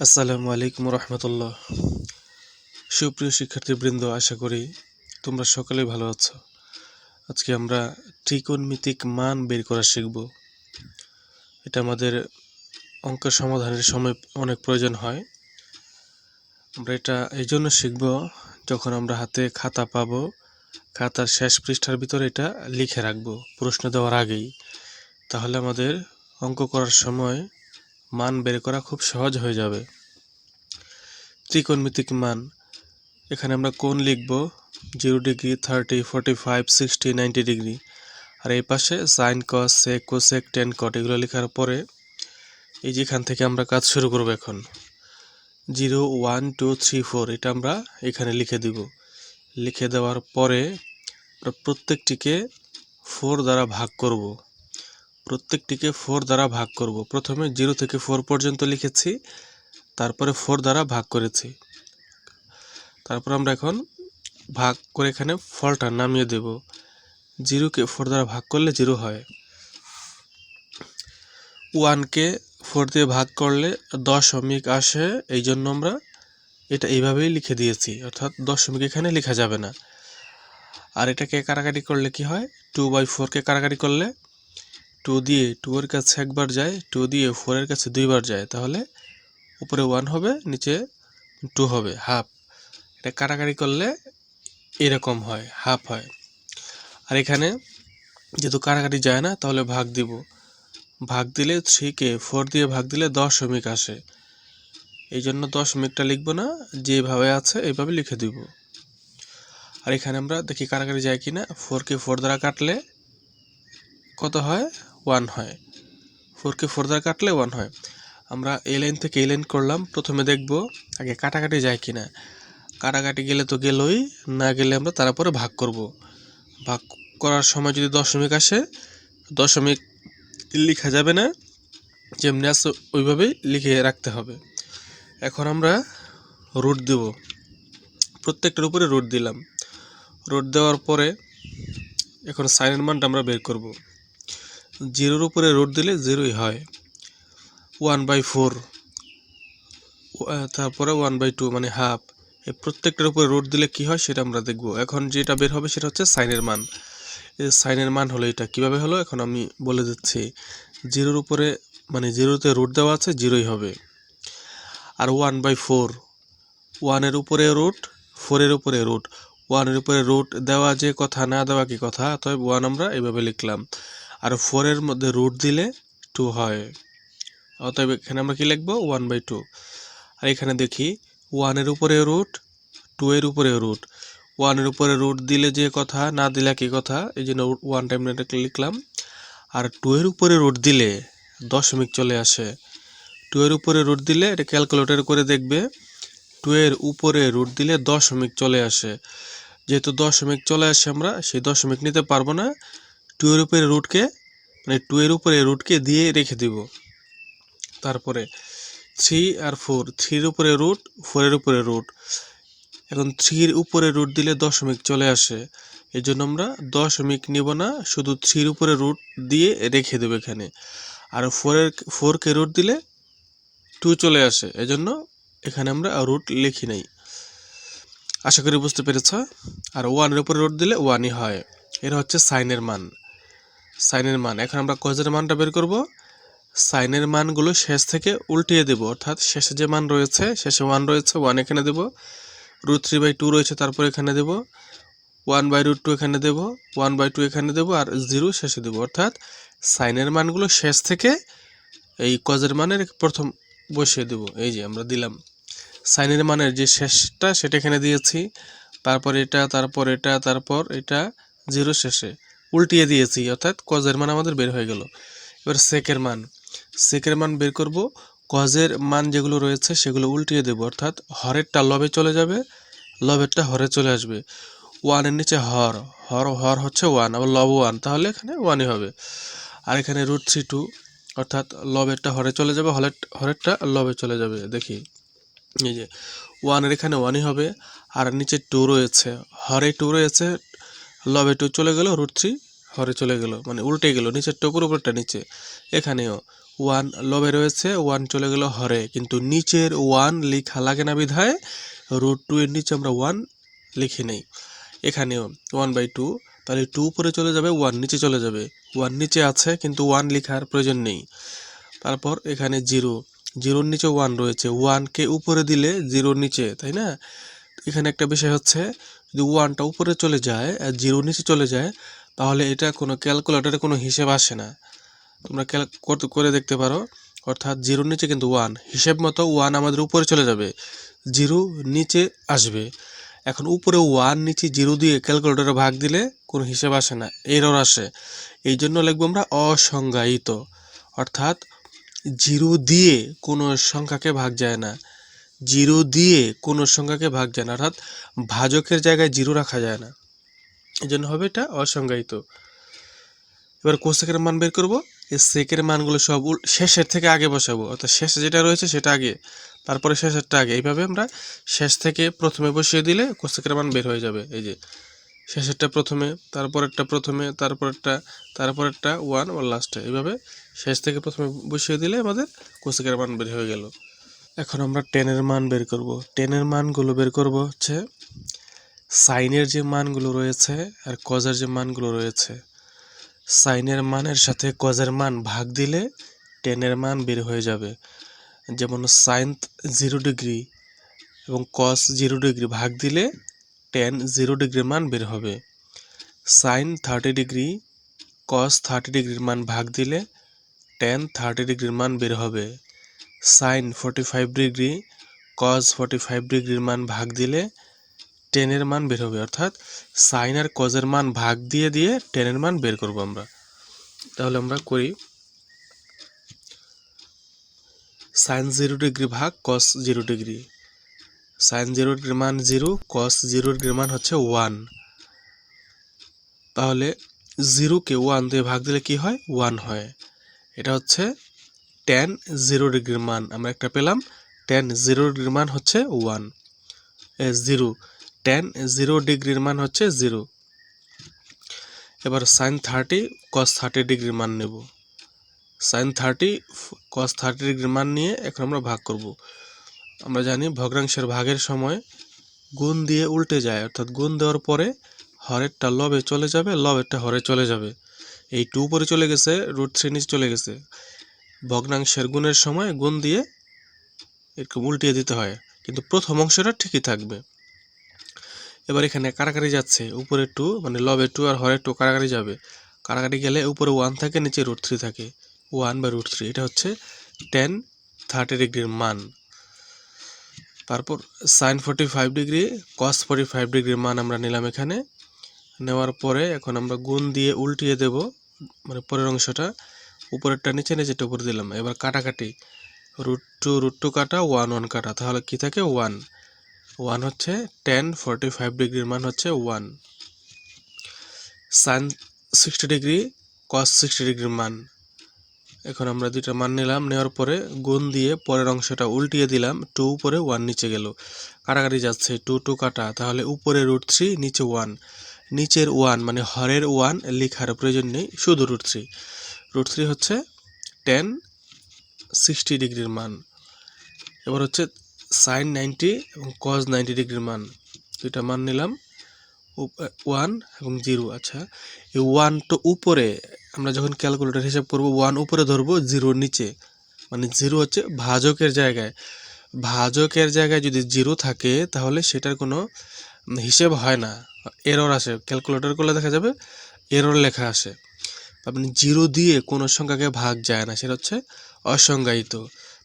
আসসালামু আলাইকুম রহমতুল্লাহ। সুপ্রিয় শিক্ষার্থীবৃন্দ, আশা করি তোমরা সকলেই ভালো আছো। আজকে আমরা ত্রিকোণমিতিক মান বের করা শিখব। এটা আমাদের অঙ্ক সমাধানের সময় অনেক প্রয়োজন হয়। আমরা এটা এই জন্য শিখব, যখন আমরা হাতে খাতা পাবো, খাতার শেষ পৃষ্ঠার ভিতরে এটা লিখে রাখবো প্রশ্ন দেওয়ার আগেই। তাহলে আমাদের অঙ্ক করার সময় মান বের করা খুব সহজ হয়ে যাবে। ত্রিকোণমিতিক মান, এখানে আমরা কোণ লিখব 0 ডিগ্রি, 30, 45, 60, 90 ডিগ্রি। আর এই পাশে সাইন, কস, সেক, কোসেক, টেন, কট এগুলো লেখার পরে এই যেখান থেকে আমরা কাজ শুরু করব। এখন 0, 1, 2, 3, 4 এটা আমরা এখানে লিখে দিব। লিখে দেওয়ার পরে প্রত্যেকটিকে 4 দ্বারা ভাগ করব। প্রথমে 0 থেকে 4 পর্যন্ত লিখেছি, তারপরে 4 দ্বারা ভাগ করেছি। তারপর আমরা এখন ভাগ করে এখানে ফলটা নামিয়ে দেব। 0কে 4 দ্বারা ভাগ করলে 0 হয়। 1কে 4 দিয়ে ভাগ করলে দশমিক আসে, এই জন্য আমরা এটা এইভাবেই লিখে দিয়েছি, অর্থাৎ দশমিক এখানে লেখা যাবে না। আর এটাকে কাটাকাটি করলে কি হয়, 2/4কে কাটাকাটি করলে 2 দিয়ে 2 এর কাছে একবার যায়, 2 দিয়ে 4 এর কাছে দুইবার যায়, তাহলে উপরে 1 হবে, নিচে 2 হবে, হাফ। এটা কাটাকাটি করলে এরকম হয়, হাফ হয়। আর এখানে যেহেতু কাটাকাটি যায় না, তাহলে ভাগ দিব। ভাগ দিলে 3কে 4 দিয়ে ভাগ দিলে দশমিক আসে, এই জন্য দশমিকটা লিখবো না, যেভাবে আছে এইভাবে লিখে দিব। আর এখানে আমরা দেখি কাটাকাটি যায় কিনা। 4কে 4 দ্বারা কাটলে কত হয়, 1 হয়। 4কে 4 দ্বারা কাটলে 1 হয়। আমরা এই লাইন থেকে এই লাইন করলাম, প্রথমে দেখব আগে কাটাকাটি যায় কিনা। কাটাকাটি গেলে তো গেলই, না গেলে আমরা তারপরে ভাগ করব। ভাগ করার সময় যদি দশমিক আসে, দশমিক লেখা যাবে না, যেমনি আছে ওইভাবেই লিখে রাখতে হবে। এখন আমরা রুট দেব, প্রত্যেকটার উপরে রুট দিলাম। রুট দেওয়ার পরে এখন সাইনের মানটা আমরা বের করব। 0-র উপরে রুট দিলে 0ই হয়। 1/4, তারপরে 1/2 মানে হাফ। এই প্রত্যেকটার উপরে রুট দিলে কি হয় সেটা আমরা দেখব। এখন যেটা বের হবে সেটা হচ্ছে সাইনের মান। এই সাইনের মান হলো এটা। কিভাবে হলো এখন আমি বলে দিচ্ছি। 0-র উপরে মানে 0তে রুট দেওয়া আছে, 0ই হবে। আর 1/4, 1-এর উপরে রুট, 4-এর উপরে রুট। 1-এর উপরে রুট দেওয়া যে কথা, না দেওয়া কি কথা, অতএব 1 আমরা এইভাবে লিখলাম। আর 4-এর মধ্যে রুট দিলে 2 হয়, অতএব এখানে আমরা কি লিখবো, 1/2। আর এখানে দেখি 1-এর উপরে রুট, 2-এর উপরে রুট। 1-এর উপরে রুট দিলে যে কথা, না দিলে কি কথা, এই জন্য 1 টাইম লিখলাম। আর 2-এর উপরে রুট দিলে দশমিক চলে আসে। 2-এর উপরে রুট দিলে এটা ক্যালকুলেটর করে দেখবে, 2-এর উপরে রুট দিলে দশমিক চলে আসে। যেহেতু দশমিক চলে আসে, আমরা সেই দশমিক নিতে পারবো না। 2-এর উপরে রুটকে মানে 2-এর উপরে রুটকে দিয়ে রেখে দিব। তারপরে 3 আর 4, 3-এর উপরে রুট, 4-এর উপরে রুট। এখন 3-এর উপরে রুট দিলে দশমিক চলে আসে, এই জন্য আমরা দশমিক নিব না, শুধু 3-এর উপরে রুট দিয়ে রেখে দেবো এখানে। আর 4কে রুট দিলে 2 চলে আসে, এজন্য এখানে আমরা রুট লিখি নাই। আশা করি বুঝতে পেরেছ। আর 1-এর উপরে রুট দিলে 1ই হয়। এর হচ্ছে সাইনের মান। সাইনের মান। এখন আমরা কজের মানটা বের করব। সাইনের মানগুলো শেষ থেকে উল্টিয়ে দেব, অর্থাৎ শেষে যে মান রয়েছে, শেষে 1 রয়েছে, 1 এখানে দেব। √3/2 রয়েছে, তারপর এখানে দেব। 1/√2 এখানে দেব, 1/2 এখানে দেব, আর 0 শেষে দেব। অর্থাৎ সাইনের মানগুলো শেষ থেকে এই কজের মানের প্রথম বসিয়ে দেব। এই যে আমরা দিলাম সাইনের মানের যে শেষটা, সেটা এখানে দিয়েছি। তারপর এটা, তারপর এটা, তারপর এটা, 0 শেষে উল্টিয়ে দিয়েছি, অর্থাৎ কজের মান আমাদের বের হয়ে গেল। এবার সেকের মান। সেকের মান বের করব। কজের মান যেগুলো রয়েছে সেগুলো উল্টিয়ে দেব, অর্থাৎ হরেরটা লবে চলে যাবে, লবেরটা হরে চলে আসবে। 1-এর নিচে হর, হর হচ্ছে 1, আবার লব 1, তাহলে এখানে 1ই হবে। আর এখানে √3/2, অর্থাৎ লবেরটা হরে চলে যাবে, হরেরটা লবে চলে যাবে। দেখি এই যে 1-এর এখানে 1ই হবে। আর নিচে 2 রয়েছে, হরে 2 রয়েছে, লবে 2 চলে গেল, √3 হরে চলে গেল, মানে উল্টে গেল, নিচের টুকুর উপরটা নিচে। এখানেও ওয়ান লবে রয়েছে, ওয়ান চলে গেল হরে, কিন্তু নিচের ওয়ান লেখা লাগে না বিধায় √2 এর নিচে আমরা ওয়ান লিখে নেই। এখানেও 1/2, তাহলে 2 উপরে চলে যাবে, ওয়ান নিচে চলে যাবে। ওয়ান নিচে আছে কিন্তু ওয়ান লেখার প্রয়োজন নেই। তারপর এখানে 0, 0-র নিচে ওয়ান রয়েছে, ওয়ানকে উপরে দিলে 0-র নিচে, তাই না? এখানে একটা বিষয় হচ্ছে, যদি ওয়ানটা উপরে চলে যায় আর 0 নিচে চলে যায়, তাহলে এটা কোনো ক্যালকুলেটরে কোনো হিসেব আসে না। তোমরা করে দেখতে পারো, অর্থাৎ 0-র নিচে কিন্তু ওয়ান, হিসেব মতো ওয়ান আমাদের উপরে চলে যাবে, 0 নিচে আসবে। এখন উপরে ওয়ান নিচে 0 দিয়ে ক্যালকুলেটরে ভাগ দিলে কোনো হিসেব আসে না, এরর আসে। এই জন্য লিখবো আমরা অসংজ্ঞায়িত, অর্থাৎ 0 দিয়ে কোনো সংখ্যাকে ভাগ যায় না, 0 দিয়ে কোনো সংখ্যাকে ভাগ যায় না, অর্থাৎ ভাজকের জায়গায় 0 রাখা যায় না, এই জন্য হবে এটা অসংজ্ঞায়িত। এবার কোসেকের মান বের করব। এই সেকের মানগুলো সব শেষের থেকে আগে বসাবো, অর্থাৎ শেষে যেটা রয়েছে সেটা আগে, তারপরে শেষেরটা আগে। এইভাবে আমরা শেষ থেকে প্রথমে বসিয়ে দিলে কোসেকের মান বের হয়ে যাবে। এই যে শেষেরটা প্রথমে, তারপরেরটা প্রথমে, তারপরেরটা ওয়ান ও লাস্টে, এইভাবে শেষ থেকে প্রথমে বসিয়ে দিলে আমাদের কোসেকের মান বের হয়ে গেল। এখন আমরা টেনের মান বের করব। টেনের মানগুলো বের করব হচ্ছে সাইনের যে মানগুলো রয়েছে আর কজের যে মানগুলো রয়েছে, সাইনের মানের সাথে কজের মান ভাগ দিলে টেনের মান বের হয়ে যাবে। যেমন সাইন 0 ডিগ্রি এবং কস 0 ডিগ্রি ভাগ দিলে টেন 0 ডিগ্রির মান বের হবে। সাইন 30 ডিগ্রি কস 30 ডিগ্রির মান ভাগ দিলে টেন 30 ডিগ্রির মান বের হবে। সাইন 45 ডিগ্রি কস 45 ডিগ্রির মান ভাগ দিলে টেনের মান বের হবে, অর্থাৎ সাইন আর কজের মান ভাগ দিয়ে দিয়ে টেনের মান বের করব আমরা। তাহলে আমরা করি, সাইন 0 ডিগ্রি ভাগ কস 0 ডিগ্রি, সাইন 0 ডিগ্রির মান 0, কস 0 ডিগ্রির মান হচ্ছে 1। তাহলে 0কে 1 দিয়ে ভাগ দিলে কি হয়? 1 হয়। এটা হচ্ছে টেন 0 ডিগ্রির মান, আমরা একটা পেলাম। টেন 0 ডিগ্রির মান হচ্ছে 1, 0, টেন 0 ডিগ্রির মান হচ্ছে 0। এবার সাইন 30 কস 30 ডিগ্রির মান নেব। সাইন 30 কস 30 ডিগ্রির মান নিয়ে এখন আমরা ভাগ করব। আমরা জানি ভগ্নাংশের ভাগের সময় গুণ দিয়ে উল্টে যায়, অর্থাৎ গুণ দেওয়ার পরে হরেরটা লবে চলে যাবে, লবেরটা হরে চলে যাবে। এই 2 উপরে চলে গেছে, √3 নিচে চলে গেছে। ভগ্নাংশের গুণের সময় গুণ দিয়ে একটু উল্টিয়ে দিতে হয়, কিন্তু প্রথম অংশটা ঠিকই থাকবে। এবার এখানে কারাকারি যাচ্ছে, উপরে 2 মানে লবে 2 আর হরে 2 কারাকারি যাবে। কারাকারি গেলে উপরে 1 থাকে, নিচে √3 থাকে, 1/√3। এটা হচ্ছে টেন 30 ডিগ্রির মান। তারপর সাইন 45 ডিগ্রি কস 45 ডিগ্রির মান আমরা নিলাম। এখানে নেওয়ার পরে এখন আমরা গুণ দিয়ে উল্টিয়ে দেব, মানে পরের অংশটা উপরেরটা নিচে, নিচেটা উপরে দিলাম। এবার কাটাকাটি, √2 কাটা, 1 কাটা, তাহলে কি থাকে? 1 হচ্ছে টেন 45 ডিগ্রির মান হচ্ছে 1। সাইন 60 ডিগ্রি কস 60 ডিগ্রির মান, এখন আমরা দুইটা মান নিলাম, নেওয়ার পরে গুণ দিয়ে পরের অংশটা উল্টিয়ে দিলাম, 2 উপরে 1 নিচে গেল, কাটাকাটি যাচ্ছে, 2 কাটা, তাহলে উপরে √3 নিচে 1, নিচের 1 মানে হরের 1 লেখার প্রয়োজন নেই, শুধু √3। √3 হচ্ছে টেন 60 ডিগ্রির মান। এবার হচ্ছে সাইন 90 এবং কস 90 ডিগ্রির মান, দুইটা মান নিলাম, 1 এবং 0। আচ্ছা, এই 1 তো উপরে, আমরা যখন ক্যালকুলেটর হিসাব করব 1 উপরে ধরবো, 0 নিচে, মানে 0 হচ্ছে ভাজকের জায়গায়। ভাজকের জায়গায় যদি 0 থাকে তাহলে সেটার কোনো হিসেব হয় না, এরর আসে। ক্যালকুলেটর করলে দেখা যাবে এরর লেখা আসে। আপনি 0 দিয়ে কোনো সংখ্যাকে ভাগ যায় না, সেটা হচ্ছে অসংজ্ঞায়িত।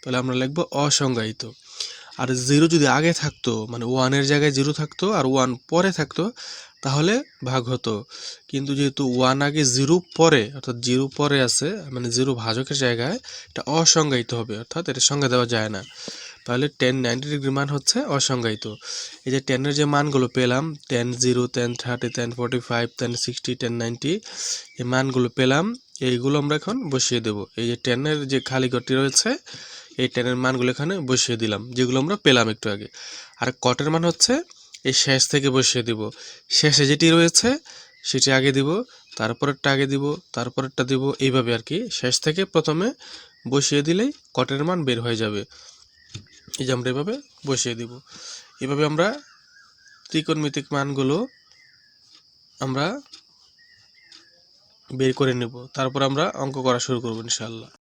তাহলে আমরা লিখব অসংজ্ঞায়িত। আর 0 যদি আগে থাকতো, মানে 1-এর জায়গায় 0 থাকতো আর 1 পরে থাকতো, তাহলে ভাগ হতো। কিন্তু যেহেতু 1 আগে 0 পরে, অর্থাৎ 0 পরে আছে, মানে 0 ভাজকের জায়গায়, এটা অসংজ্ঞায়িত হবে, অর্থাৎ এটা সংজ্ঞা দেওয়া যায় না। তাহলে টেন 90 ডিগ্রি মান হচ্ছে অসংজ্ঞায়িত। এই যে টেনের যে মানগুলো পেলাম, 10, 0, 10, 30, 10, 45, 10, 60, 10, 90, এই মানগুলো পেলাম, এইগুলো আমরা এখন বসিয়ে দেব। এই যে টেনের যে খালি ঘরটি রয়েছে, এই টেনের মানগুলো এখানে বসিয়ে দিলাম, যেগুলো আমরা পেলাম একটু আগে। আর কটের মান হচ্ছে এই শেষ থেকে বসিয়ে দিব, শেষে যেটি রয়েছে সেটি আগে দিব, তারপরেরটা আগে দিব, তারপরেরটা দিব, এইভাবে আর কি, শেষ থেকে প্রথমে বসিয়ে দিলেই কটের মান বের হয়ে যাবে। এই যে আমরা এভাবে বসিয়ে দিব। এভাবে আমরা ত্রিকোণমিতিক মানগুলো আমরা বের করে নেব, তারপর আমরা অঙ্ক করা শুরু করব ইনশাআল্লাহ।